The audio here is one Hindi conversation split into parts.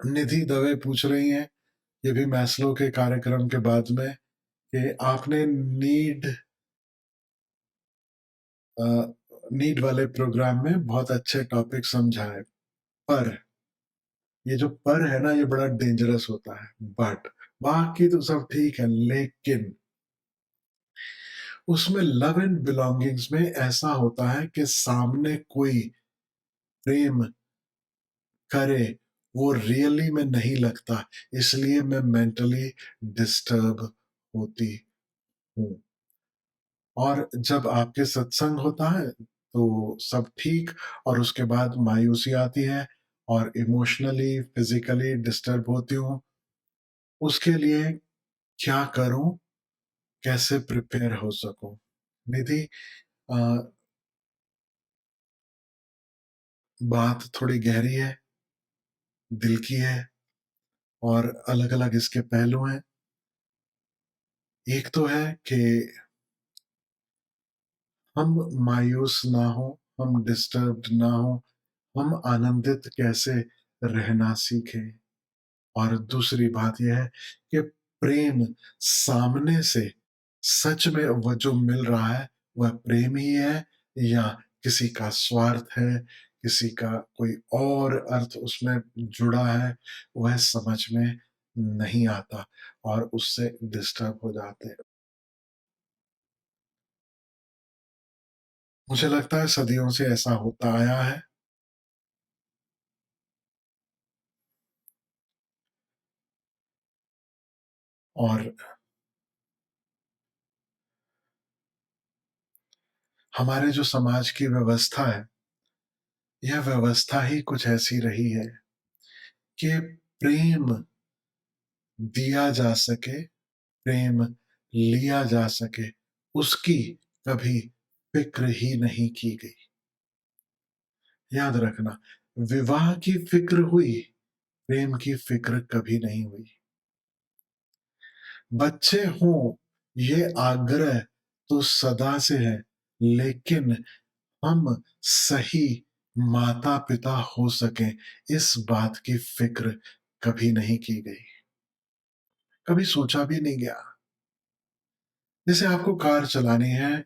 निधि दवे पूछ रही हैं, ये भी मैस्लो के कार्यक्रम के बाद में, कि आपने अ, नीड वाले प्रोग्राम में बहुत अच्छे टॉपिक समझाए, पर ये जो पर है ना, ये बड़ा डेंजरस होता है। बट बाकी तो सब ठीक है, लेकिन उसमें लव एंड बिलोंगिंग्स में ऐसा होता है कि सामने कोई प्रेम करे, वो रियली में नहीं लगता, इसलिए मैं मेंटली डिस्टर्ब होती हूँ। और जब आपके सत्संग होता है, तो सब ठीक, और उसके बाद मायूसी आती है और इमोशनली, फिज़िकली डिस्टर्ब होती हूँ। उसके लिए क्या करूँ? कैसे प्रिपेयर हो सकूँ? निधि, अ, बात थोड़ी गहरी है, दिल की है, और अलग-अलग इसके पहलू हैं। एक तो है कि हम मायूस ना हों, हम डिस्टर्ब्ड ना हों, हम आनंदित कैसे रहना सीखें। और दूसरी बात ये है कि प्रेम सामने से सच में वो जो मिल रहा है, वह प्रेम ही है, या किसी का स्वार्थ है, किसी का कोई और अर्थ उसमें जुड़ा है, वह समझ में नहीं आता, और उससे डिस्टर्ब हो जाते हैं। मुझे लगता है सदियों से ऐसा होता आया है, और हमारे जो समाज की व्यवस्था है, यह व्यवस्था ही कुछ ऐसी रही है कि प्रेम दिया जा सके, प्रेम लिया जा सके, उसकी कभी फ़िक्र ही नहीं की गई। याद रखना, विवाह की फ़िक्र हुई, प्रेम की फ़िक्र कभी नहीं हुई। बच्चे हों, ये आग्रह तो सदा से है, लेकिन हम सही माता-पिता हो सकें, इस बात की फ़िक्र कभी नहीं की गई। कभी सोचा भी नहीं गया। जैसे आपको कार चलानी है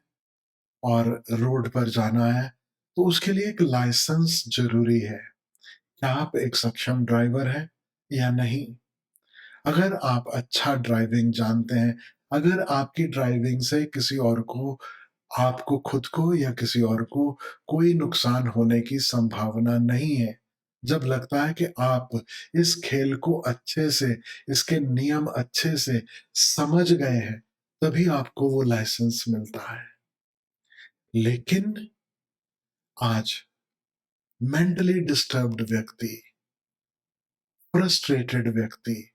और रोड पर जाना है, तो उसके लिए एक लाइसेंस ज़रूरी है। क्या आप एक सक्षम ड्राइवर हैं या नहीं? अगर आप अच्छा ड्राइविंग जानते हैं, अगर आपकी ड्राइविंग से किसी और को, आपको खुद को या किसी और को कोई नुकसान होने की संभावना नहीं है, जब लगता है कि आप इस खेल को अच्छे से, इसके नियम अच्छे से समझ गए हैं, तभी आपको वो लाइसेंस मिलता है। लेकिन आज मेंटली डिस्टर्ब्ड व्यक्ति, फ्रस्ट्रेटेड व्यक्ति,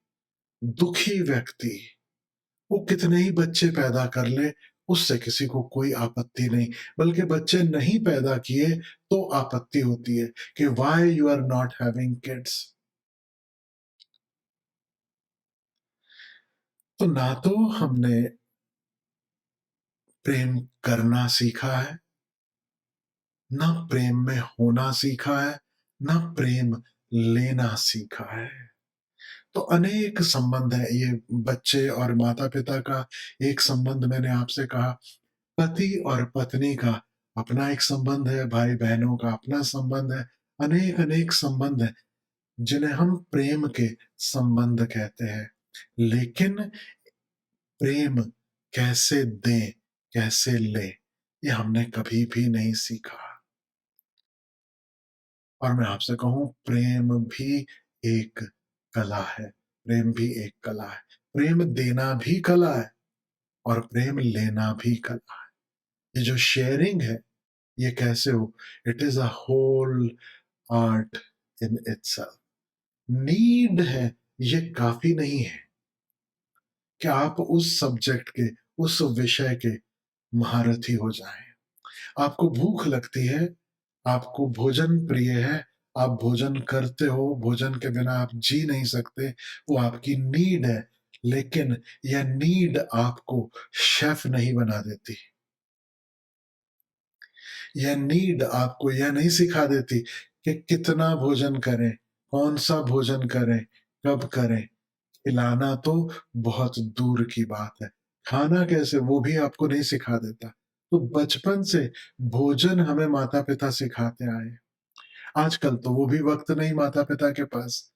दुखी व्यक्ति, वो कितने ही बच्चे पैदा कर ले, उससे किसी को कोई आपत्ति नहीं, बल्कि बच्चे नहीं पैदा किए तो आपत्ति होती है कि why you are not having kids. तो ना तो हमने प्रेम करना सीखा है, ना प्रेम में होना सीखा है, ना प्रेम लेना सीखा है। तो अनेक संबंध है ये, बच्चे और माता-पिता का एक संबंध मैंने आपसे कहा, पति और पत्नी का अपना एक संबंध है, भाई-बहनों का अपना संबंध है, अनेक-अनेक संबंध हैं, जिन्हें हम प्रेम के संबंध कहते हैं। लेकिन प्रेम कैसे दें, कैसे लें, ये हमने कभी भी नहीं सीखा। और मैं आपसे कहूँ, प्रेम भी एक कला है, प्रेम भी एक कला है। प्रेम देना भी कला है, और प्रेम लेना भी कला है। ये जो शेयरिंग है, ये कैसे हो? It is a whole art in itself. Need है, ये काफ़ी नहीं है कि आप उस सब्जेक्ट के, उस विषय के महारथी हो जाएँ। आपको भूख लगती है, आपको भोजन प्रिय है, आप भोजन करते हो, भोजन के बिना आप जी नहीं सकते, वो आपकी नीड है। लेकिन यह नीड आपको शेफ़ नहीं बना देती। यह नीड आपको यह नहीं सिखा देती कि कितना भोजन करें, कौन-सा भोजन करें, कब करें, खिलाना तो बहुत दूर की बात है। खाना कैसे वो भी आपको नहीं सिखा देता। तो बचपन से भोजन हमें माता-पिता सिखाते आए हैं। आजकल तो वो भी वक़्त नहीं माता-पिता के पास।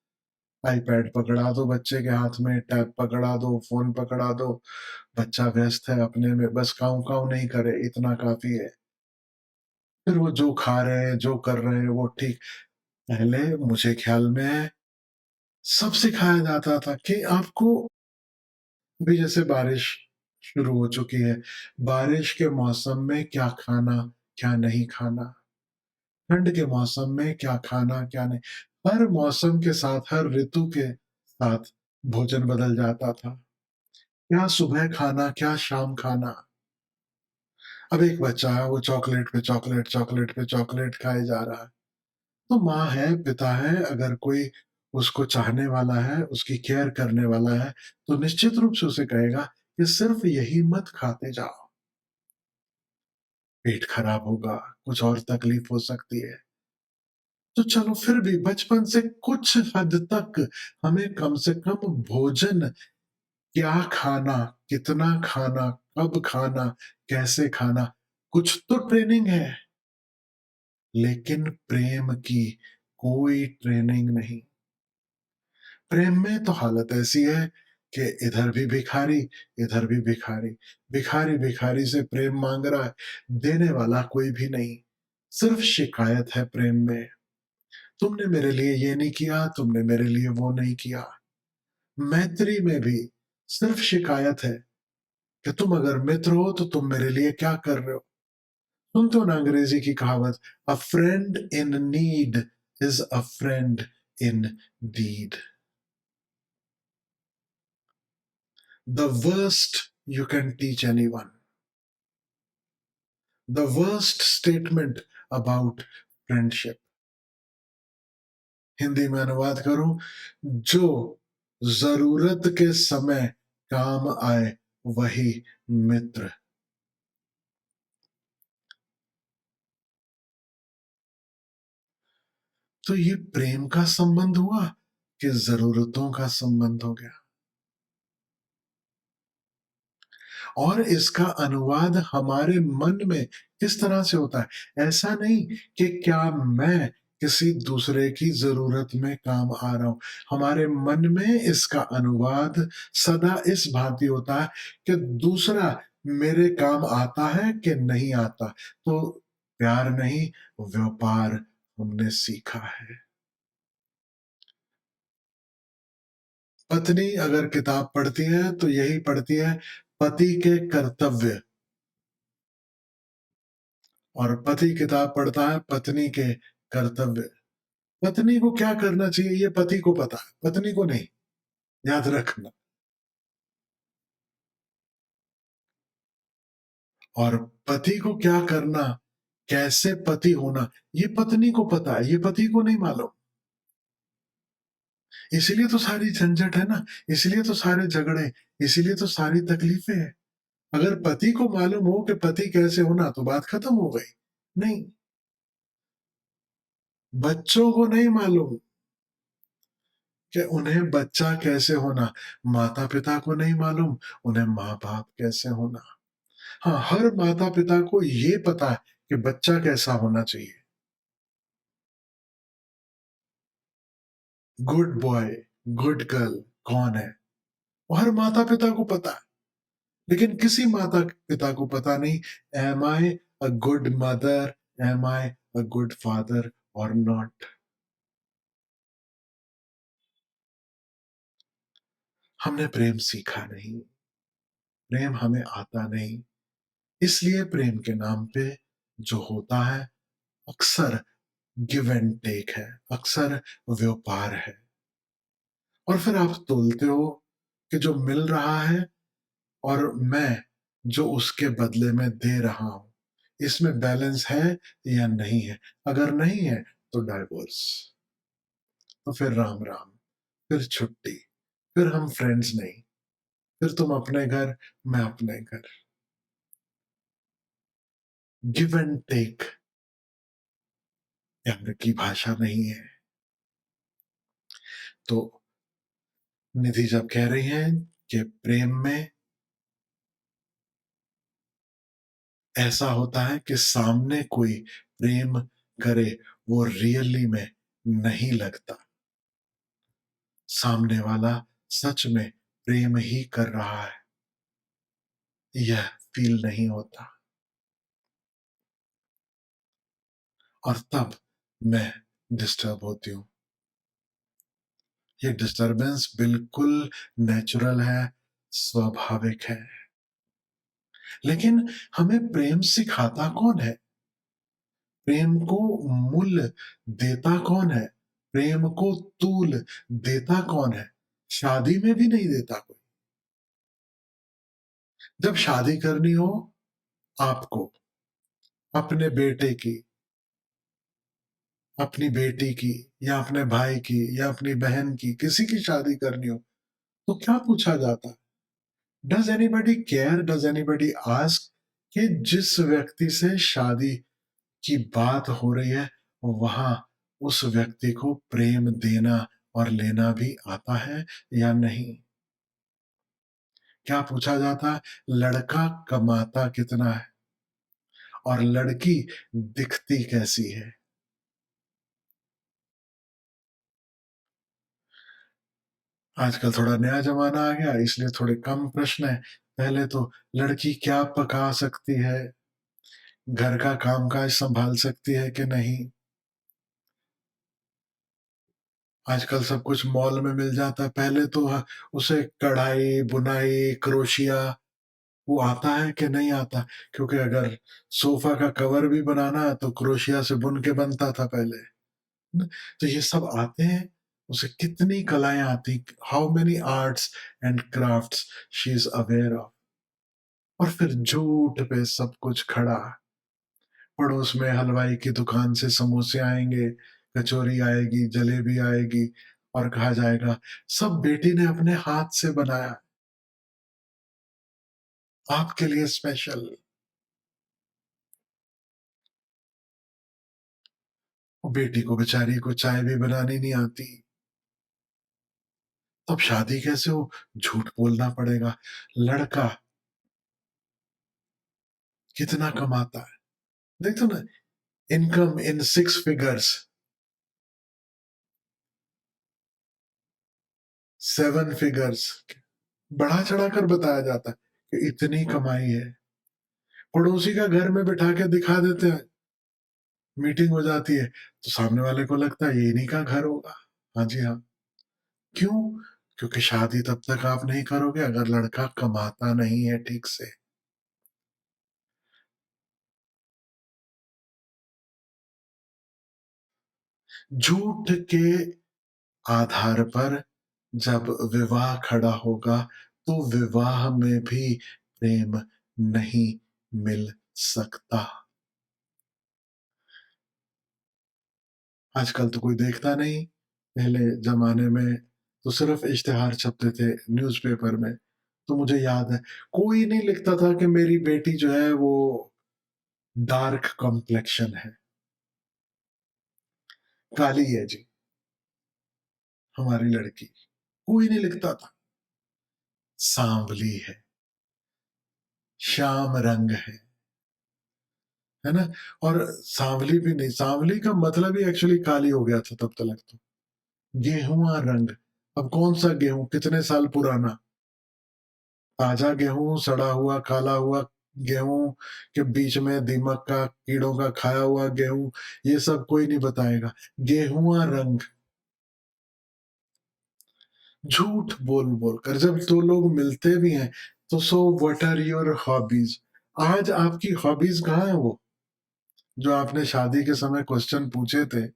आईपैड पकड़ा दो बच्चे के हाथ में, टैब पकड़ा दो, फ़ोन पकड़ा दो, बच्चा व्यस्त है अपने में, बस काँव-काँव नहीं करे, इतना काफ़ी है। फिर वो जो खा रहे हैं, जो कर रहे हैं, वो ठीक। पहले मुझे ख़्याल में है, सब सिखाया जाता था कि आपको अभी जैसे बारिश शुरू हो चुकी है, बारिश के मौसम में क्या खाना, क्या नहीं खाना, ठंड के मौसम में क्या खाना, क्या नहीं। हर मौसम के साथ, हर ऋतु के साथ भोजन बदल जाता था। क्या सुबह खाना, क्या शाम खाना। अब एक बच्चा है, वो चॉकलेट पे चॉकलेट, चॉकलेट पे चॉकलेट खाए जा रहा है। तो माँ है, पिता है, अगर कोई उसको चाहने वाला है, उसकी केयर करने वाला है, तो निश्चित रूप से उसे कहेगा कि सिर्फ़ यही मत खाते जाओ, पेट खराब होगा, कुछ और तकलीफ हो सकती है। तो चलो फिर भी बचपन से कुछ हद तक हमें कम से कम भोजन क्या खाना, कितना खाना, कब खाना, कैसे खाना, कुछ तो ट्रेनिंग है। लेकिन प्रेम की कोई ट्रेनिंग नहीं। प्रेम में तो हालत ऐसी है कि इधर भी भिखारी, इधर भी भिखारी। भिखारी भिखारी से प्रेम माँग रहा है, देने वाला कोई भी नहीं। सिर्फ़ शिकायत है प्रेम में। तुमने मेरे लिए ये नहीं किया, तुमने मेरे लिए वो नहीं किया। मैत्री में भी सिर्फ़ शिकायत है कि तुम अगर मित्र हो तो तुम मेरे लिए क्या कर रहे हो? सुनते हो ना अंग्रेज़ी की कहावत, "a friend in need is a friend in deed." The worst you can teach anyone, the worst statement about friendship, Hindi में अनुवाद करूं, जो जरूरत के समय काम आए वही मित्र। तो ये प्रेम का संबंध हुआ कि जरूरतों का संबंध हो गया। और इसका अनुवाद हमारे मन में किस तरह से होता है? ऐसा नहीं कि क्या मैं किसी दूसरे की ज़रूरत में काम आ रहा हूँ। हमारे मन में इसका अनुवाद सदा इस भांति होता है कि दूसरा मेरे काम आता है कि नहीं आता। तो प्यार नहीं, व्यापार हमने सीखा है। पत्नी अगर किताब पढ़ती है तो यही पढ़ती है, पति के कर्तव्य। और पति किताब पढ़ता है पत्नी के कर्तव्य। पत्नी को क्या करना चाहिए ये पति को पता है, पत्नी को नहीं, याद रखना। और पति को क्या करना, कैसे पति होना, ये पत्नी को पता है, ये पति को नहीं मालूम। इसीलिए तो सारी झंझट है ना, इसीलिए तो सारे झगड़े, इसीलिए तो सारी तकलीफें हैं। अगर पति को मालूम हो कि पति कैसे होना तो बात खत्म हो गई। नहीं, बच्चों को नहीं मालूम कि उन्हें बच्चा कैसे होना, माता-पिता को नहीं मालूम, उन्हें माँ-बाप कैसे होना। हाँ, हर माता-पिता को ये पता है कि बच्चा कैसा होना चाहिए। गुड बॉय, गुड गर्ल कौन है? वो हर माता-पिता को पता है, लेकिन किसी माता-पिता को पता नहीं, am I a good mother? Am I a good father और नॉट? हमने प्रेम सीखा नहीं, प्रेम हमें आता नहीं, इसलिए प्रेम के नाम पे जो होता है, अक्सर गिव एंड टेक है, अक्सर व्यापार है। और फिर आप तोलते हो कि जो मिल रहा है और मैं जो उसके बदले में दे रहा हूँ, इसमें बैलेंस है या नहीं है? अगर नहीं है तो डाइवोर्स, तो फिर राम-राम, फिर छुट्टी, फिर हम फ्रेंड्स नहीं, फिर तुम अपने घर, मैं अपने घर। गिव एंड टेक प्यार की भाषा नहीं है। तो निधि जब कह रही हैं कि प्रेम में ऐसा होता है कि सामने कोई प्रेम करे, वो रियली में नहीं लगता। सामने वाला सच में प्रेम ही कर रहा है, यह फ़ील नहीं होता। और तब मैं डिस्टर्ब होती हूँ। ये डिस्टर्बेंस बिल्कुल नेचुरल है, स्वाभाविक है। लेकिन हमें प्रेम सिखाता कौन है? प्रेम को मूल्य देता कौन है? प्रेम को तूल देता कौन है? शादी में भी नहीं देता कोई। जब शादी करनी हो आपको, अपने बेटे की, अपनी बेटी की या अपने भाई की या अपनी बहन की, किसी की शादी करनी हो, तो क्या पूछा जाता है? Does anybody care? Does anybody ask कि जिस व्यक्ति से शादी की बात हो रही है, वहाँ उस व्यक्ति को प्रेम देना और लेना भी आता है या नहीं? क्या पूछा जाता है? लड़का कमाता कितना है और लड़की दिखती कैसी है? आजकल थोड़ा नया ज़माना आ गया, इसलिए थोड़े कम प्रश्न हैं। पहले तो लड़की क्या पका सकती है? घर का काम-काज सँभाल सकती है कि नहीं? आजकल सब कुछ मॉल में मिल जाता है। पहले तो उसे कढ़ाई, बुनाई, क्रोशिया वो आता है कि नहीं आता? क्योंकि अगर सोफ़ा का कवर भी बनाना है तो क्रोशिया से बुन के बनता था पहले। न तो ये सब आते हैं, उसे कितनी कलाएँ आती, how many arts and crafts she is aware of. और फिर झूठ पे सब कुछ खड़ा। पड़ोस में हलवाई की दुकान से समोसे आएँगे, कचौरी आएगी, जलेबी आएगी और कहा जाएगा, "सब बेटी ने अपने हाथ से बनाया, आपके लिए स्पेशल।" वो बेटी को बेचारी को चाय भी बनानी नहीं आती। तब शादी कैसे हो? झूठ बोलना पड़ेगा। लड़का कितना कमाता है? देखो ना, इनकम इन 6 फिगर्स, 7 फिगर्स बढ़ा-चढ़ा कर बताया जाता है कि इतनी कमाई है। पड़ोसी का घर में बिठा के दिखा देते हैं, मीटिंग हो जाती है, तो सामने वाले को लगता है ये इन्हीं का घर होगा। हाँ जी, हाँ। क्यों? क्योंकि शादी तब तक आप नहीं करोगे अगर लड़का कमाता नहीं है ठीक से। झूठ के आधार पर जब विवाह खड़ा होगा, तो विवाह में भी प्रेम नहीं मिल सकता। आजकल तो कोई देखता नहीं, पहले ज़माने में तो सिर्फ़ इश्तिहार छपते थे न्यूज़पेपर में। तो मुझे याद है, कोई नहीं लिखता था कि मेरी बेटी जो है वो डार्क कॉम्प्लेक्शन है, काली है जी, हमारी लड़की। कोई नहीं लिखता था, सांवली है, श्याम रंग है ना? और सांवली भी नहीं, सांवली का मतलब ही एक्चुअली काली हो गया था तब तलक तो। गेहुआ रंग, अब कौन-सा गेहूँ, कितने साल पुराना? ताज़ा गेहूँ, सड़ा हुआ, काला हुआ गेहूँ के बीच में दीमक का, कीड़ों का खाया हुआ गेहूँ, ये सब कोई नहीं बताएगा। गेहुआ रंग, झूठ बोल-बोल कर जब 2 लोग मिलते भी हैं, तो so what are your hobbies? आज आपकी हॉबीज़ कहाँ है वो? जो आपने शादी के समय क्वेश्चन पूछे थे,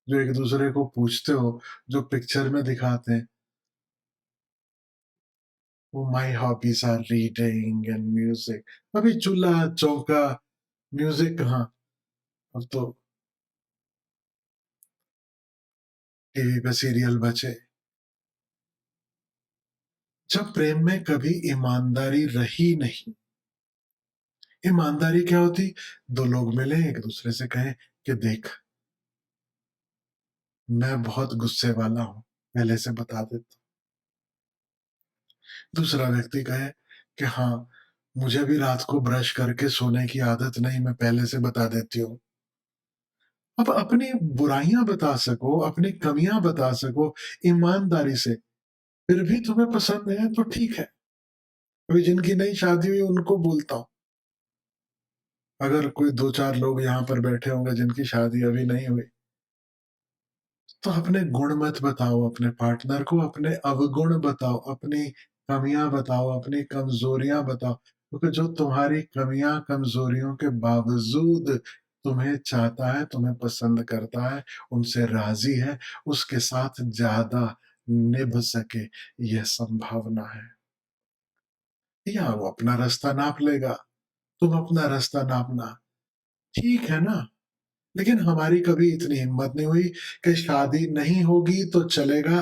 जो एक-दूसरे को पूछते हो, जो पिक्चर में दिखाते हैं, वो my hobbies are reading and music. अभी चूल्हा-चौका, म्यूज़िक कहाँ? अब तो टीवी पे सीरियल बचे। जब प्रेम में कभी ईमानदारी रही नहीं, ईमानदारी क्या होती? 2 लोग मिले, एक-दूसरे से कहें कि देख, मैं बहुत गुस्से वाला हूँ, पहले से बता देता हूँ। दूसरा व्यक्ति कहे कि हाँ, मुझे भी रात को ब्रश करके सोने की आदत नहीं, मैं पहले से बता देती हूँ। अब अपनी बुराइयाँ बता सको, अपनी कमियाँ बता सको ईमानदारी से, फिर भी तुम्हें पसंद है तो ठीक है। अभी जिनकी नई शादी हुई उनको बोलता हूँ, अगर कोई 2-4 लोग यहाँ पर बैठे होंगे जिनकी शादी अभी नहीं हुई, तो अपने गुण मत बताओ अपने पार्टनर को, अपने अवगुण बताओ, अपनी कमियाँ बताओ, अपनी कमज़ोरियाँ बताओ। क्योंकि जो तुम्हारी कमियाँ, कमज़ोरियों के बावजूद तुम्हें चाहता है, तुम्हें पसंद करता है, उनसे राज़ी है, उसके साथ ज़्यादा निभ सके, यह संभावना है। या वो अपना रास्ता नाप लेगा, तुम अपना रास्ता नापना, ठीक है ना? लेकिन हमारी कभी इतनी हिम्मत नहीं हुई कि शादी नहीं होगी तो चलेगा,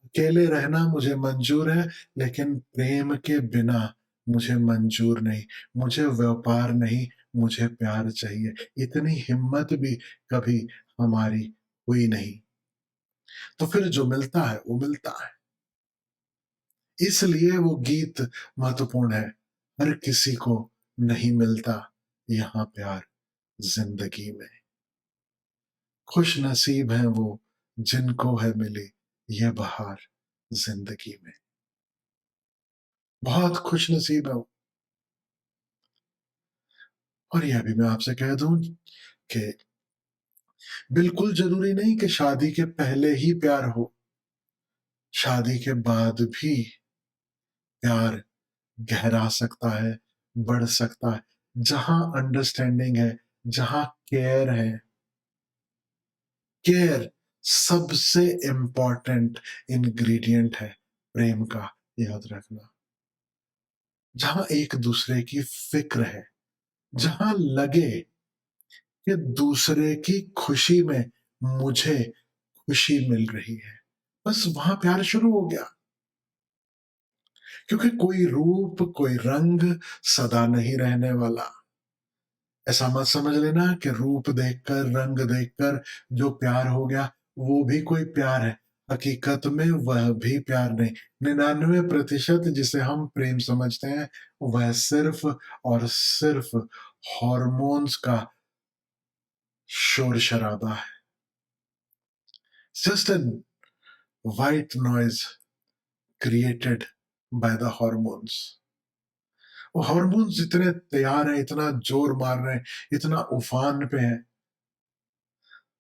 अकेले रहना मुझे मंज़ूर है, लेकिन प्रेम के बिना मुझे मंज़ूर नहीं, मुझे व्यापार नहीं, मुझे प्यार चाहिए। इतनी हिम्मत भी कभी हमारी हुई नहीं। तो फिर जो मिलता है, वो मिलता है। इसलिए वो गीत महत्वपूर्ण है। हर किसी को नहीं मिलता यहाँ प्यार ज़िंदगी में। खुश नसीब हैं वो जिनको है मिली ये बहार ज़िंदगी में। बहुत खुश नसीब है वो। और यह भी मैं आपसे कह दूँ कि बिल्कुल ज़रूरी नहीं कि शादी के पहले ही प्यार हो। शादी के बाद भी प्यार गहरा सकता है, बढ़ सकता है। जहाँ अंडरस्टैंडिंग है, जहाँ केयर है, केयर सबसे इम्पोर्टेंट इंग्रीडिएंट है प्रेम का, याद रखना। जहाँ एक-दूसरे की फ़िक्र है, जहाँ लगे कि दूसरे की खुशी में मुझे खुशी मिल रही है, बस वहाँ प्यार शुरू हो गया। क्योंकि कोई रूप, कोई रंग सदा नहीं रहने वाला। ऐसा मत समझ लेना कि रूप देखकर, रंग देखकर जो प्यार हो गया, वो भी कोई प्यार है। हकीकत में वह भी प्यार नहीं। 99% जिसे हम प्रेम समझते हैं, वह सिर्फ़ और सिर्फ़ हॉर्मोन्स का शोर-शराबा है। Just and white noise created by the hormones. वो हॉर्मोन्स इतने तैयार हैं, इतना ज़ोर मार रहे हैं, इतना उफ़ान पे हैं।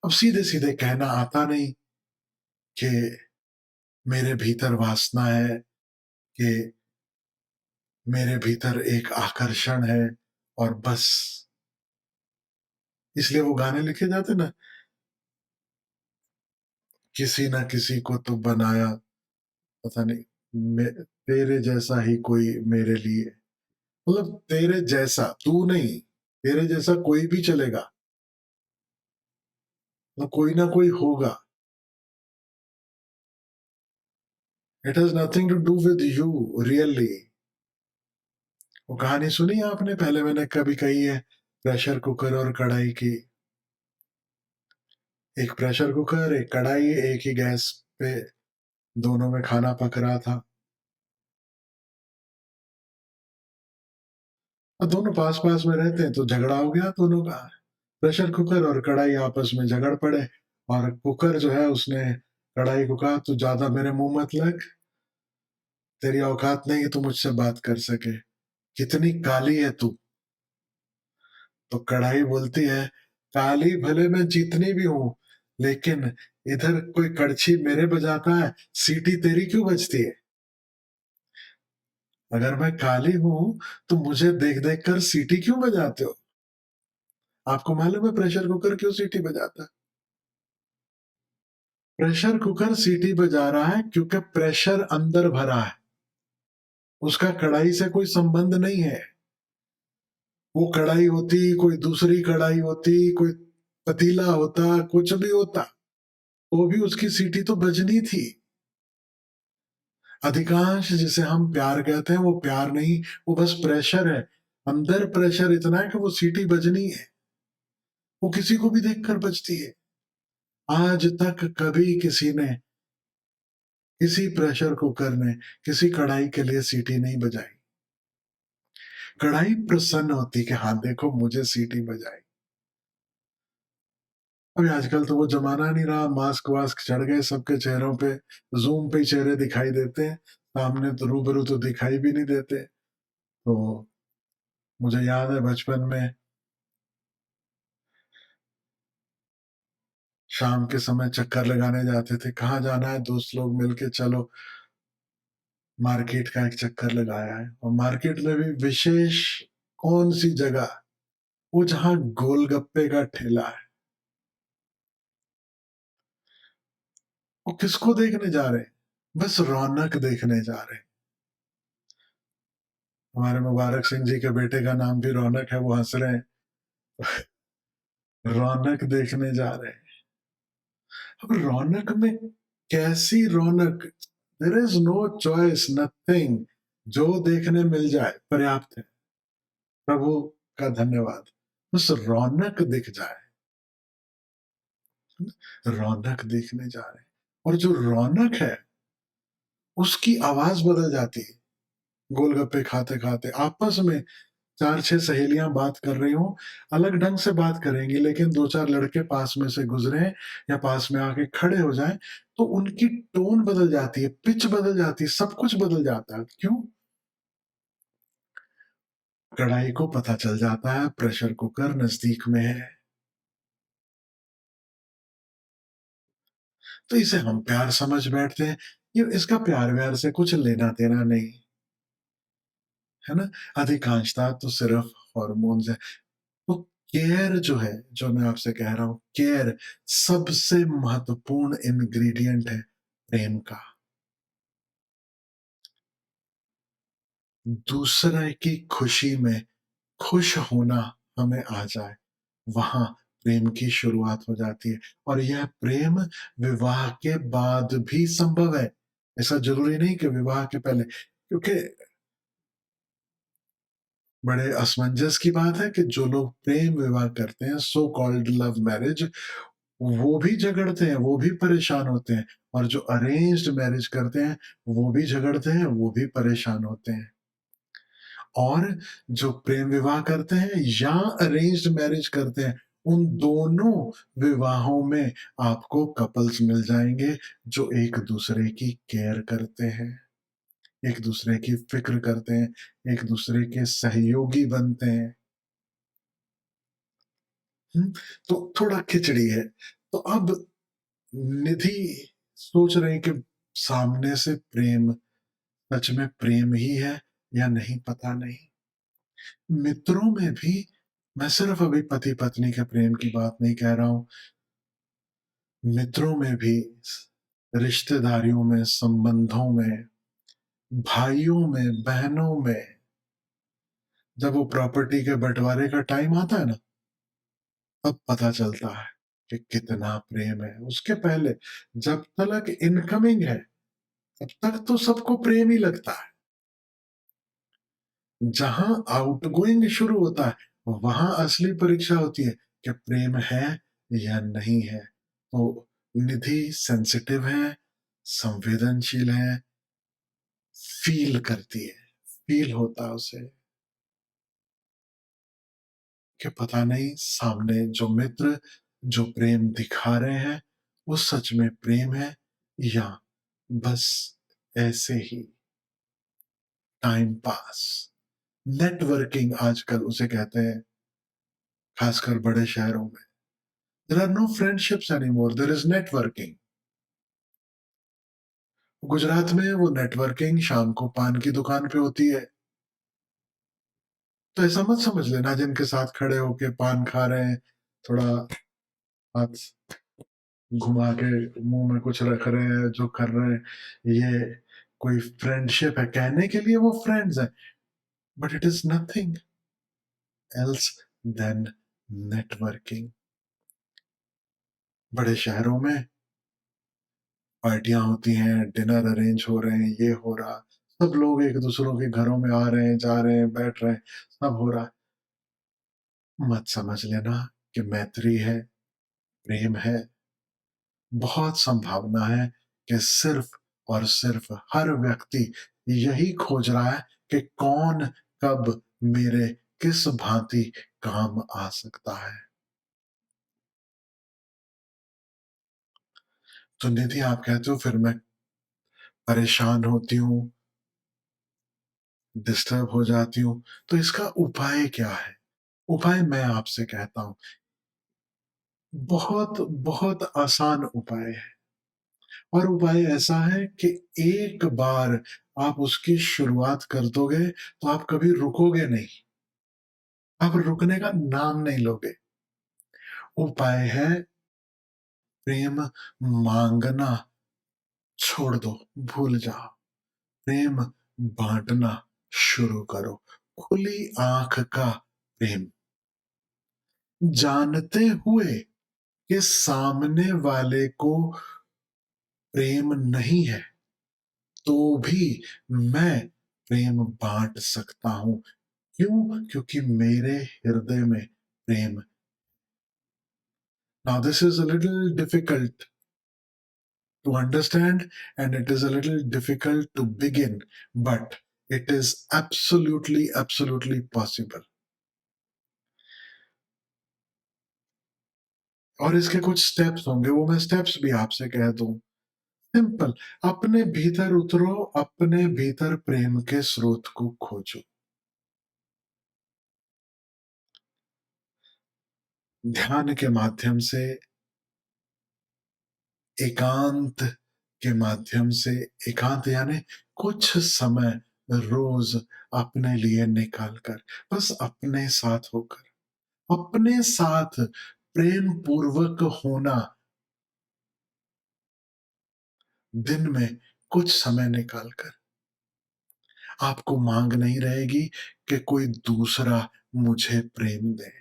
अब सीधे-सीधे कहना आता नहीं कि मेरे भीतर वासना है, कि मेरे भीतर एक आकर्षण है और बस इसलिए वो गाने लिखे जाते ना, किसी न किसी को तो बनाया, पता नहीं तेरे जैसा ही कोई मेरे लिए, मतलब तेरे जैसा, तू नहीं, तेरे जैसा कोई भी चलेगा, मतलब कोई ना कोई होगा। It has nothing to do with you really. वो कहानी सुनी है आपने? पहले मैंने कभी कही है, प्रेशर कुकर और कढ़ाई की। एक प्रेशर कुकर, एक कढ़ाई, एक ही गैस पे दोनों में खाना पक रहा था और दोनों पास-पास में रहते हैं तो झगड़ा हो गया दोनों का। प्रेशर कुकर और कढ़ाई आपस में झगड़ पड़े और कुकर जो है उसने कढ़ाई को कहा, "तू ज़्यादा मेरे मुँह मत लग, तेरी औकात नहीं है तू मुझसे बात कर सके। कितनी काली है तू?" तो कढ़ाई बोलती है, "काली भले मैं जितनी भी हूँ, लेकिन इधर कोई कड़छी मेरे बजाता है, सीटी तेरी क्यों बजती है? अगर मैं काली हूँ, तो मुझे देख-देख कर सीटी क्यों बजाते हो? आपको मालूम है प्रेशर कुकर क्यों सीटी बजाता है? प्रेशर कुकर सीटी बजा रहा है क्योंकि प्रेशर अंदर भरा है, उसका कढ़ाई से कोई संबंध नहीं है। वो कढ़ाई होती, कोई दूसरी कढ़ाई होती, कोई पतीला होता, कुछ भी होता, तो भी उसकी सीटी तो बजनी थी। अधिकांश जिसे हम प्यार कहते हैं, वो प्यार नहीं, वो बस प्रेशर है। अंदर प्रेशर इतना है कि वो सीटी बजनी है, वो किसी को भी देखकर बजती है। आज तक कभी किसी ने किसी प्रेशर कुकर ने किसी कढ़ाई के लिए सीटी नहीं बजाई। कढ़ाई प्रसन्न होती कि हाँ, देखो मुझे सीटी बजाई। अभी आजकल तो वो ज़माना नहीं रहा, मास्क-वास्क चढ़ गए सबके चेहरों पे, ज़ूम पे ही चेहरे दिखाई देते हैं, सामने तो रूबरू तो दिखाई भी नहीं देते। तो मुझे याद है बचपन में शाम के समय चक्कर लगाने जाते थे, कहाँ जाना है दोस्त लोग मिलके चलो, मार्केट का एक चक्कर लगाया है और मार्केट में भी विशेष कौन-सी जगह, वो जहाँ गोलगप्पे का ठेला है। वो किसको देखने जा रहे हैं? बस रौनक देखने जा रहे हैं। हमारे मुबारक सिंह जी के बेटे का नाम भी रौनक है, वो हँस रहे हैं। रौनक देखने जा रहे हैं। अब रौनक में कैसी रौनक? There is no choice, nothing, जो देखने मिल जाए पर्याप्त है। प्रभु का धन्यवाद। बस रौनक दिख जाए, रौनक देखने जा रहे हैं और जो रौनक है, उसकी आवाज़ बदल जाती है। गोलगप्पे खाते-खाते आपस में 4-6 सहेलियाँ बात कर रही हों, अलग ढंग से बात करेंगी, लेकिन 2-4 लड़के पास में से गुज़रें या पास में आके खड़े हो जाएँ, तो उनकी टोन बदल जाती है, पिच बदल जाती है, सब कुछ बदल जाता है। क्यों? कढ़ाई को पता चल जाता है प्रेशर कुकर नज़दीक में है, तो इसे हम प्यार समझ बैठते हैं। ये इसका प्यार-व्यार से कुछ लेना-देना नहीं, है ना? अधिकांशतः तो सिर्फ़ हॉर्मोन्स है। तो केयर जो है, जो मैं आपसे कह रहा हूँ, केयर सबसे महत्वपूर्ण इंग्रीडिएंट है प्रेम का। दूसरे की खुशी में खुश होना हमें आ जाए, वहाँ प्रेम की शुरुआत हो जाती है और यह प्रेम विवाह के बाद भी संभव है। ऐसा ज़रूरी नहीं कि विवाह के पहले, क्योंकि बड़े असमंजस की बात है कि जो लोग प्रेम विवाह करते हैं, सो कॉल्ड लव मैरिज, वो भी झगड़ते हैं, वो भी परेशान होते हैं और जो अरेंज्ड मैरिज करते हैं, वो भी झगड़ते हैं, वो भी परेशान होते हैं। और जो प्रेम विवाह करते हैं या अरेंज्ड मैरिज करते हैं, उन दोनों विवाहों में आपको कपल्स मिल जाएँगे, जो एक-दूसरे की केयर करते हैं, एक-दूसरे की फ़िक्र करते हैं, एक-दूसरे के सहयोगी बनते हैं। हुँ, तो थोड़ा खिचड़ी है। तो अब निधि सोच रहे हैं कि सामने से प्रेम सच में प्रेम ही है या नहीं, पता नहीं। मित्रों में भी मैं सिर्फ अभी पति-पत्नी के प्रेम की बात नहीं कह रहा हूँ, मित्रों में भी, रिश्तेदारियों में, संबंधों में, भाइयों में, बहनों में, जब वो प्रॉपर्टी के बँटवारे का टाइम आता है ना, तब पता चलता है कि कितना प्रेम है। उसके पहले जब तक इनकमिंग है, तब तक तो सबको प्रेम ही लगता है। जहाँ आउटगोइंग शुरू होता है, वहाँ असली परीक्षा होती है कि प्रेम है या नहीं है। तो निधि सेंसिटिव है, संवेदनशील है, फ़ील करती है, फ़ील होता है उसे कि पता नहीं सामने जो मित्र जो प्रेम दिखा रहे हैं, वो सच में प्रेम है या बस ऐसे ही टाइम पास। नेटवर्किंग आजकल उसे कहते हैं, खासकर बड़े शहरों में। There are no friendships anymore, there is networking. Gujarat में वो नेटवर्किंग शाम को पान की दुकान पे होती है। तो ऐसा मत समझ लेना जिनके साथ खड़े होके पान खा रहे हैं, थोड़ा हाथ घुमा के मुँह में कुछ रख रहे हैं, जो कर रहे हैं, ये कोई फ्रेंडशिप है। कहने के लिए वो फ्रेंड्स हैं, but it is nothing else than networking. बड़े शहरों में पार्टियाँ होती हैं, डिनर अरेंज हो रहे हैं, ये हो रहा, सब लोग एक-दूसरों के घरों में आ रहे हैं, जा रहे हैं, बैठ रहे हैं, सब हो रहा। मत समझ लेना कि मैत्री है, प्रेम है, बहुत संभावना है कि सिर्फ़ और सिर्फ हर व्यक्ति यही खोज रहा है कि कौन कब मेरे किस भांति काम आ सकता है। तो निधि आप कहते हो फिर मैं परेशान होती हूँ, डिस्टर्ब हो जाती हूँ, तो इसका उपाय क्या है? उपाय मैं आपसे कहता हूँ, बहुत, बहुत आसान उपाय है और उपाय ऐसा है कि एक बार आप उसकी शुरुआत कर दोगे, तो आप कभी रुकोगे नहीं, आप रुकने का नाम नहीं लोगे। उपाय है प्रेम माँगना छोड़ दो, भूल जाओ। प्रेम बाँटना शुरू करो। खुली आँख का प्रेम। जानते हुए कि सामने वाले को प्रेम नहीं है, तो भी मैं प्रेम बाँट सकता हूँ। क्यों? क्योंकि मेरे हृदय में प्रेम। Now this is a little difficult to understand and it is a little difficult to begin, but it is absolutely, absolutely possible. और इसके कुछ स्टेप्स होंगे, वो मैं स्टेप्स भी आपसे कह दूँ। सिंपल, अपने भीतर उतरो, अपने भीतर प्रेम के स्रोत को खोजो। ध्यान के माध्यम से, एकांत के माध्यम से, एकांत यानी कुछ समय रोज अपने लिए निकाल कर, बस अपने साथ होकर, अपने साथ प्रेम पूर्वक होना, दिन में कुछ समय निकाल कर। आपको मांग नहीं रहेगी कि कोई दूसरा मुझे प्रेम दे।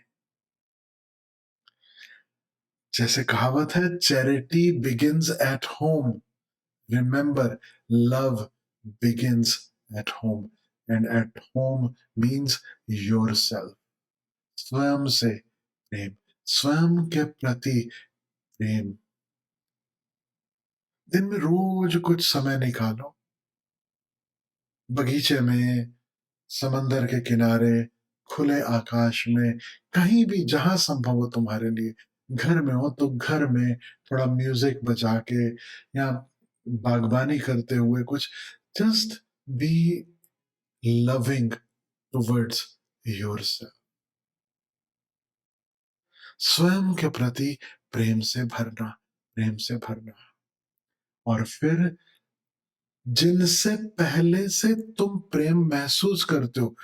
जैसे कहावत है, charity begins at home. Remember, love begins at home and at home means yourself. स्वयं से प्रेम, स्वयं के प्रति प्रेम। दिन में रोज कुछ समय निकालो, बगीचे में, समंदर के किनारे, खुले आकाश में, कहीं भी जहाँ संभव हो तुम्हारे लिए। घर में हो तो घर में थोड़ा म्यूज़िक बजा के या बागबानी करते हुए कुछ, just be loving towards yourself. स्वयं के प्रति प्रेम से भरना, प्रेम से भरना। और फिर जिनसे पहले से तुम प्रेम महसूस करते हो,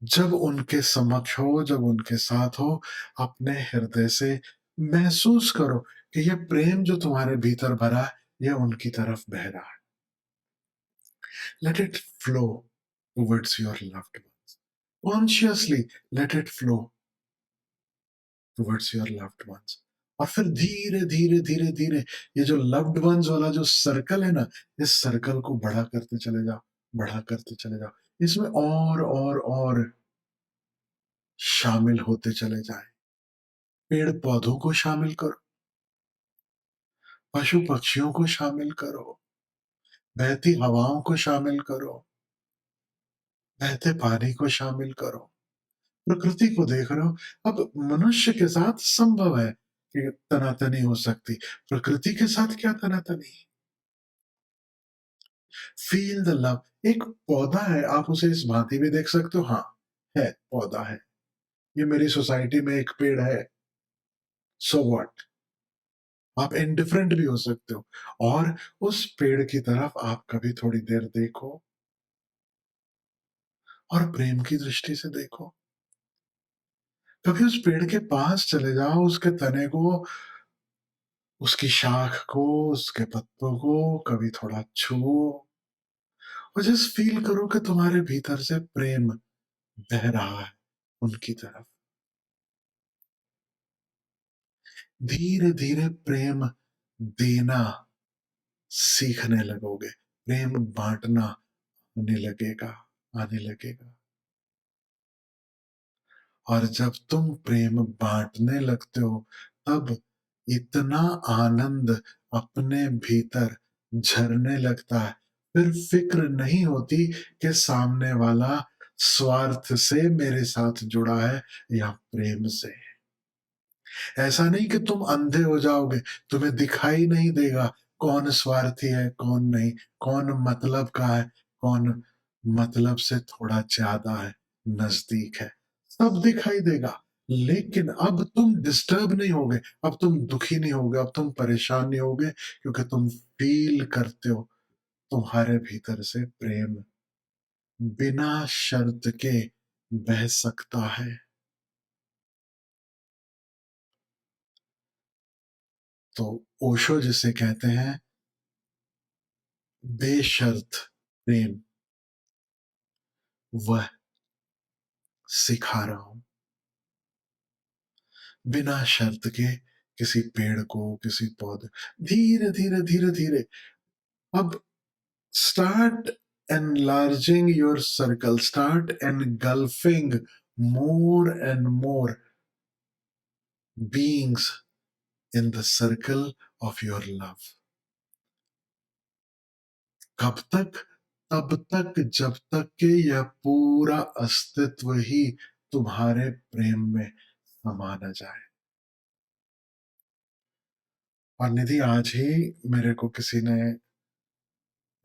जब उनके समक्ष हो, जब उनके साथ हो, अपने हृदय से महसूस करो कि ये प्रेम जो तुम्हारे भीतर भरा है, ये उनकी तरफ बह रहा है। Let it flow towards your loved ones. Consciously let it flow towards your loved ones. और फिर धीरे धीरे धीरे धीरे ये जो लव्ड वंस वाला जो सर्कल है ना, इस सर्कल को बड़ा करते चले जाओ, बड़ा करते चले जाओ। इसमें और शामिल होते चले जाएं। पेड़ पौधों को शामिल करो, पशु पक्षियों को शामिल करो, बहती हवाओं को शामिल करो, बहते पानी को शामिल करो, प्रकृति को देख रहे हो। अब मनुष्य के साथ संभव है कि तनातनी हो सकती, प्रकृति के साथ क्या तनातनी। Feel the love. एक पौधा है, आप उसे इस भांति भी देख सकते हो, हाँ है, पौधा है, ये मेरी सोसाइटी में एक पेड़ है, सो व्हाट। आप इंडिफरेंट भी हो सकते हो और उस पेड़ की तरफ आप कभी थोड़ी देर देखो और प्रेम की दृष्टि से देखो। कभी उस पेड़ के पास चले जाओ, उसके तने को, उसकी शाख को, उसके पत्तों को कभी थोड़ा छुओ और जस्ट फील करो कि तुम्हारे भीतर से प्रेम बह रहा है उनकी तरफ। धीरे धीरे प्रेम देना सीखने लगोगे, प्रेम बांटना आने लगेगा, आने लगेगा। और जब तुम प्रेम बांटने लगते हो, तब इतना आनंद अपने भीतर झरने लगता है। फिर फ़िक्र नहीं होती कि सामने वाला स्वार्थ से मेरे साथ जुड़ा है या प्रेम से। ऐसा नहीं कि तुम अंधे हो जाओगे, तुम्हें दिखाई नहीं देगा कौन स्वार्थी है, कौन नहीं, कौन मतलब का है, कौन मतलब से थोड़ा ज़्यादा है, नज़दीक है, सब दिखाई देगा। लेकिन अब तुम डिस्टर्ब नहीं होगे, अब तुम दुखी नहीं होगे, अब तुम परेशान नहीं होगे क्योंकि तुम फ़ील करते हो, तुम्हारे भीतर से प्रेम बिना शर्त के बह सकता है। तो ओशो जिसे कहते हैं बेशर्त प्रेम, वह सिखा रहा हूँ। बिना शर्त के किसी पेड़ को, किसी पौधे धीरे-धीरे, धीरे-धीरे अब start enlarging your circle, start engulfing more and more beings in the circle of your love. कब तक? तब तक जब तक कि यह पूरा अस्तित्व ही तुम्हारे प्रेम में समा न जाए। और निधि आज ही मेरे को किसी ने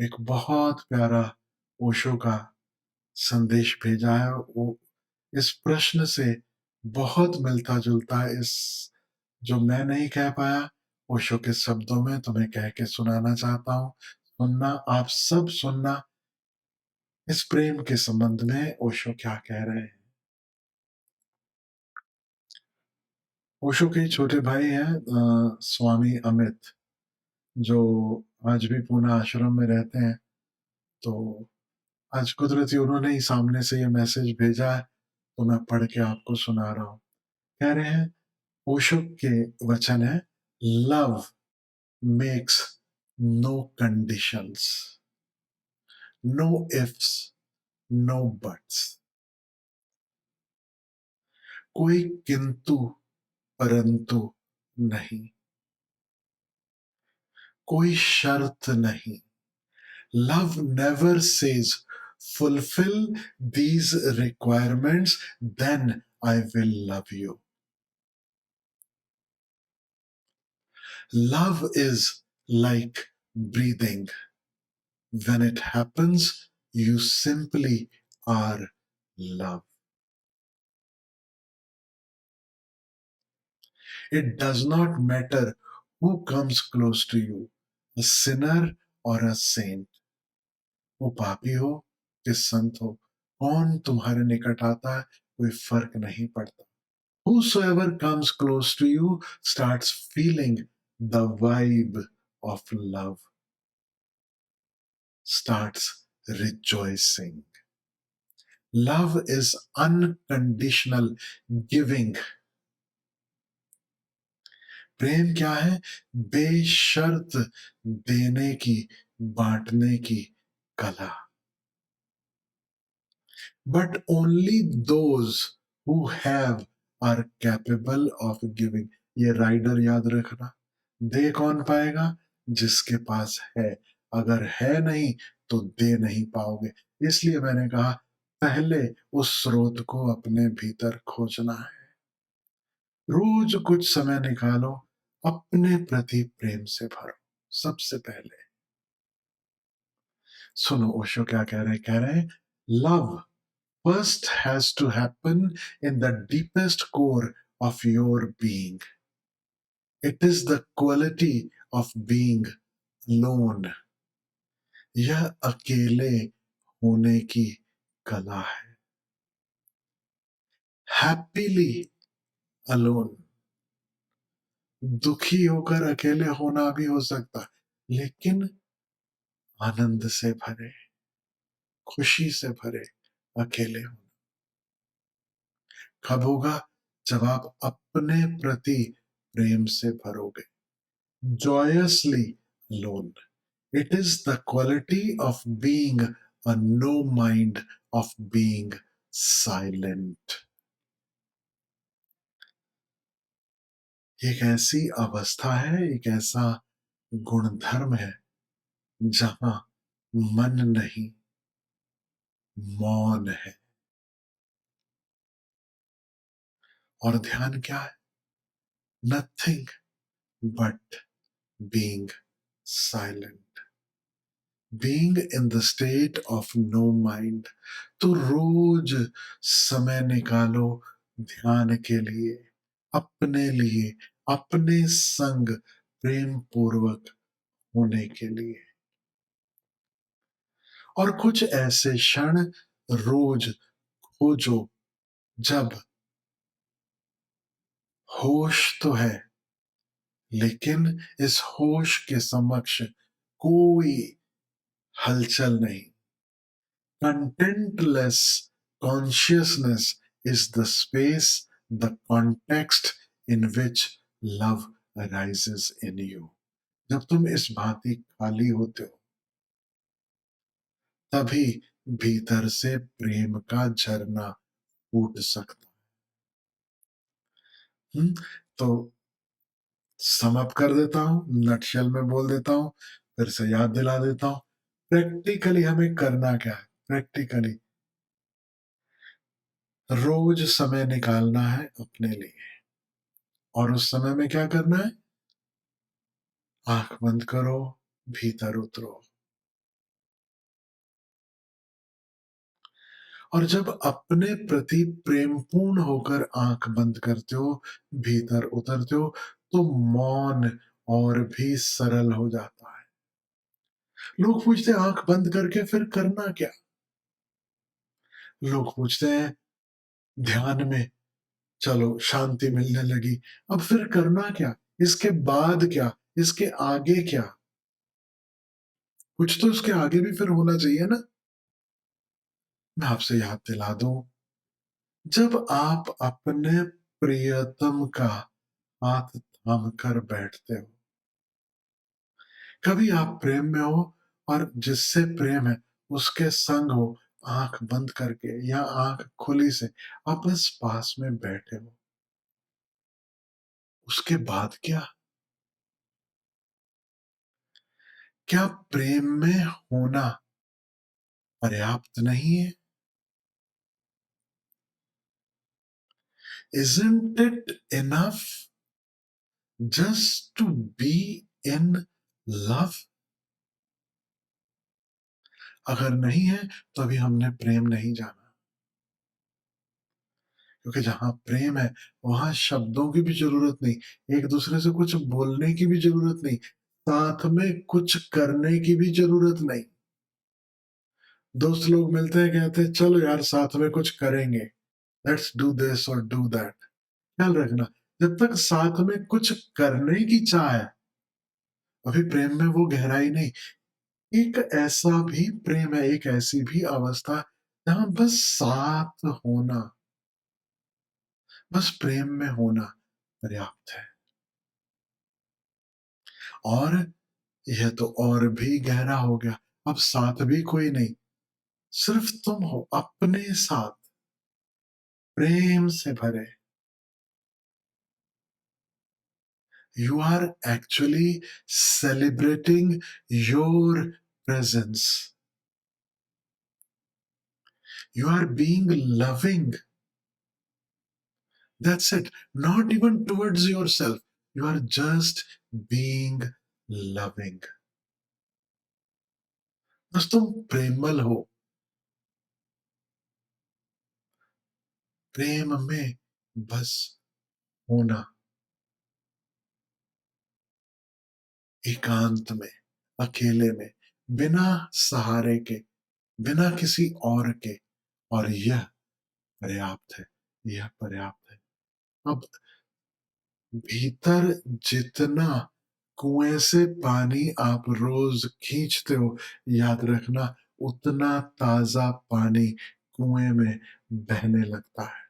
एक बहुत प्यारा ओशो का संदेश भेजा है। वो इस प्रश्न से बहुत मिलता-जुलता है। इस जो मैं नहीं कह पाया, ओशो के शब्दों में तुम्हें कह के सुनाना चाहता हूँ। सुनना, आप सब सुनना, इस प्रेम के संबंध में ओशो क्या कह रहे हैं। ओशो के छोटे भाई हैं स्वामी अमित, जो आज भी पूना आश्रम में रहते हैं। तो आज कुदरती उन्होंने ही सामने से ये मैसेज भेजा है, तो मैं पढ़ के आपको सुना रहा हूँ। कह रहे हैं, ओशो के वचन है, love makes no conditions, no ifs, no buts. कोई किंतु परंतु नहीं, कोई शर्त नहीं। Love never says, fulfill these requirements, then I will love you. Love is like breathing. When it happens, you simply are love. It does not matter who comes close to you, a sinner or a saint. वो पापी हो कि संत हो, कौन तुम्हारे निकट आता है, कोई फर्क नहीं पड़ता। Whosoever comes close to you starts feeling the vibe of love, starts rejoicing. Love is unconditional giving. प्रेम क्या है? बेशर्त देने की, बांटने की कला। But only those who have are capable of giving. ये राइडर याद रखना। दे कौन पाएगा? जिसके पास है। अगर है नहीं तो दे नहीं पाओगे। इसलिए मैंने कहा पहले उस स्रोत को अपने भीतर खोजना है। रोज कुछ समय निकालो, अपने प्रति प्रेम से भरो। सबसे पहले सुनो ओशो क्या कह रहे हैं? कह रहे हैं, love first has to happen in the deepest core of your being. It is the quality of being alone. यह अकेले होने की कला है। Happily alone. दुखी होकर अकेले होना भी हो सकता है, लेकिन आनंद से भरे, खुशी से भरे अकेले होना कब होगा? जब आप अपने प्रति प्रेम से भरोगे। Joyously alone. It is the quality of being a no mind, of being silent. एक ऐसी अवस्था है, एक ऐसा गुणधर्म है जहां मन नहीं, मौन है। और ध्यान क्या है? Nothing but being silent, being in the state of no mind. तो रोज समय निकालो ध्यान के लिए, अपने लिए, अपने संग प्रेम पूर्वक होने के लिए। और कुछ ऐसे क्षण रोज खोजो जब होश तो है, लेकिन इस होश के समक्ष कोई हलचल नहीं। Contentless consciousness is the space, the context in which love arises in you. जब तुम इस भांति खाली होते हो, तभी भीतर से प्रेम का झरना फूट सकता है। तो समअप कर देता हूं, नटशेल में बोल देता हूं, फिर से याद दिला देता हूं। प्रैक्टिकली हमें करना क्या है? प्रैक्टिकली रोज समय निकालना है अपने लिए, और उस समय में क्या करना है? आंख बंद करो, भीतर उतरो। और जब अपने प्रति प्रेमपूर्ण होकर आंख बंद करते हो, भीतर उतरते हो, तो मौन और भी सरल हो जाता है। लोग पूछते हैं आंख बंद करके फिर करना क्या? लोग पूछते हैं ध्यान में चलो शांति मिलने लगी, अब फिर करना क्या? इसके बाद क्या? इसके आगे क्या? कुछ तो इसके आगे भी फिर होना चाहिए ना। मैं आपसे याद दिला दूं, जब आप अपने प्रियतम का हाथ थाम कर बैठते हो, कभी आप प्रेम में हो और जिससे प्रेम है उसके संग हो, आंख बंद करके या आंख खुली से आप बस पास में बैठे हो, उसके बाद क्या? क्या प्रेम में होना पर्याप्त नहीं है? Isn't it enough just to be in love? अगर नहीं है तो अभी हमने प्रेम नहीं जाना, क्योंकि जहां प्रेम है वहां शब्दों की भी जरूरत नहीं, एक दूसरे से कुछ बोलने की भी जरूरत नहीं, साथ में कुछ करने की भी जरूरत नहीं। दोस्त लोग मिलते हैं, कहते हैं चलो यार साथ में कुछ करेंगे, लेट्स डू दिस और डू दैट। ख्याल रखना, जब तक साथ में कुछ करने की चाह है, अभी प्रेम में वो गहराई नहीं। एक ऐसा भी प्रेम है, एक ऐसी भी अवस्था जहां बस साथ होना, बस प्रेम में होना पर्याप्त है। और यह तो और भी गहरा हो गया, अब साथ भी कोई नहीं, सिर्फ तुम हो अपने साथ, प्रेम से भरे। You are actually celebrating your presence, you are being loving, that's it, not even towards yourself, you are just being loving. बस तुम प्रेमल हो, प्रेम में बस होना, एकांत में, अकेले में, बिना सहारे के, बिना किसी और के, और यह पर्याप्त है, यह पर्याप्त है। अब भीतर जितना कुएं से पानी आप रोज खींचते हो, याद रखना उतना ताजा पानी कुएं में बहने लगता है।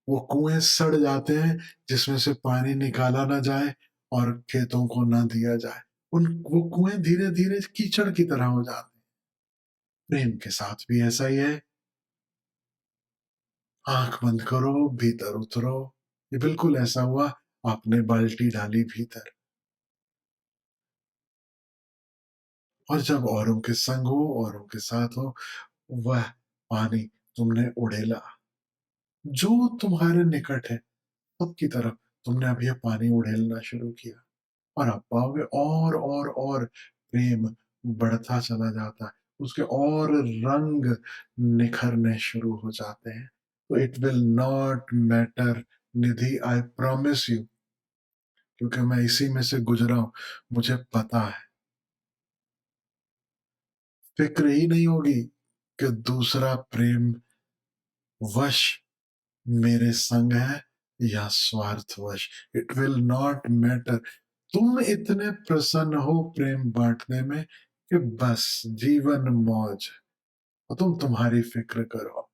वो कुएं सड़ जाते हैं जिसमें से पानी निकाला ना जाए और खेतों को ना दिया जाए, उन वो कुएं धीरे धीरे कीचड़ की तरह हो जाते हैं। प्रेम के साथ भी ऐसा ही है। आंख बंद करो, भीतर उतरो। ये बिल्कुल ऐसा हुआ, आपने बाल्टी डाली भीतर, और जब औरों के संग हो, औरों के साथ हो, वह पानी तुमने उड़ेला, जो तुम्हारे निकट है, सबकी तरफ तुमने अब ये पानी उड़ेलना शुरू किया। और आप पाओगे और प्रेम बढ़ता चला जाता है, उसके और रंग निखरने शुरू हो जाते हैं। तो it will not matter Nidhi, I promise you, क्योंकि मैं इसी में से गुज़रा हूँ, मुझे पता है। फ़िक्र ही नहीं होगी कि दूसरा प्रेम वश मेरे संग है या स्वार्थवश, इट विल नॉट मैटर। तुम इतने प्रसन्न हो प्रेम बाँटने में कि बस जीवन मौज, और तुम तुम्हारी फ़िक्र करो।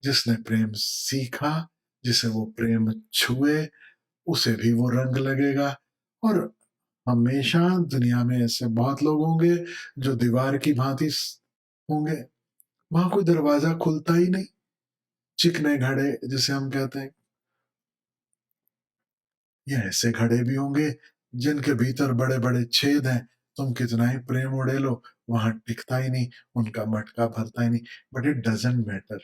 जिसने प्रेम सीखा, जिसे वो प्रेम छुए, उसे भी वो रंग लगेगा। और हमेशा दुनिया में ऐसे बहुत लोग होंगे जो दीवार की भांति होंगे, वहां कोई दरवाजा खुलता ही नहीं, चिकने घड़े जिसे हम कहते हैं। ये ऐसे घड़े भी होंगे जिनके भीतर बड़े बड़े छेद हैं, तुम कितना ही प्रेम उड़े लो, वहां टिकता ही नहीं, उनका मटका भरता ही नहीं। But it doesn't matter.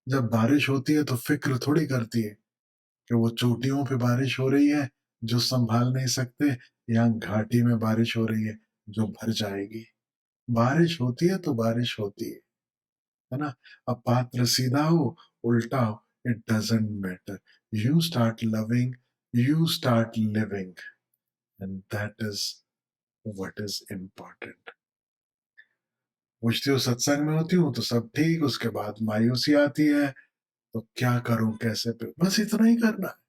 जब बारिश होती है तो फिक्र थोड़ी करती है कि वो चोटियों पे बारिश हो रही है जो संभाल नहीं सकते, या घाटी में बारिश हो रही है जो भर जाएगी। बारिश होती है तो बारिश होती है ना? अब पात्र सीधा हो, उल्टा हो, it doesn't matter. You start loving, you start living, and that is what is important. पूछती हो सत्संग में होती हूँ तो सब ठीक, उसके बाद मायूसी आती है, तो क्या करूँ, कैसे पे बस इतना ही करना है।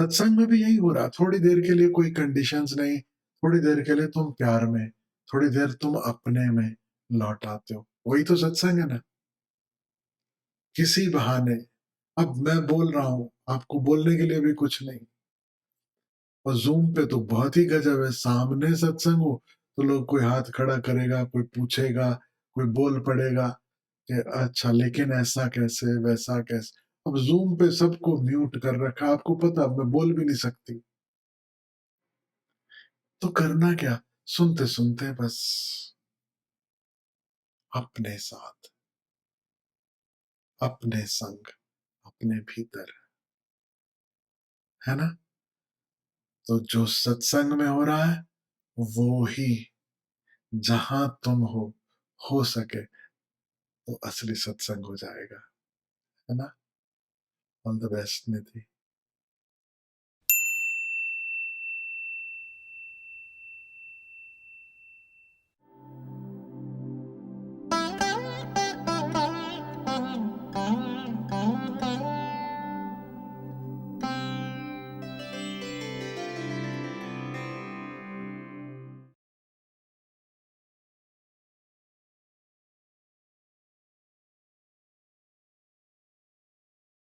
सत्संग में भी यही हो रहा, थोड़ी देर के लिए कोई कंडीशंस नहीं, थोड़ी देर के लिए तुम प्यार में, थोड़ी देर तुम अपने में लौट आते हो। वही तो सत्संग है ना? किसी बहाने अब मैं बोल रहा हूँ, आपको बोलने के लिए भी कुछ नहीं। और ज़ूम पे तो बहुत ही गज़ब है, सामने सत्संग हो, तो लोग कोई हाथ खड़ा करेगा, कोई पूछेगा, कोई बोल पड़ेगा कि अच्छा लेकिन ऐसा कैसे, वैसा कैसे? अब ज़ूम पे सबको म्यूट कर रखा है, आपको पता अब मैं बोल भी नहीं सकती। तो करना क्या? सुनते-सुनते बस अपने साथ, अपने संग, अपने भीतर, है ना? तो जो सत्संग में हो रहा है, वो ही जहाँ तुम हो सके तो असली सत्संग हो जाएगा, है ना? All the best Nidhi.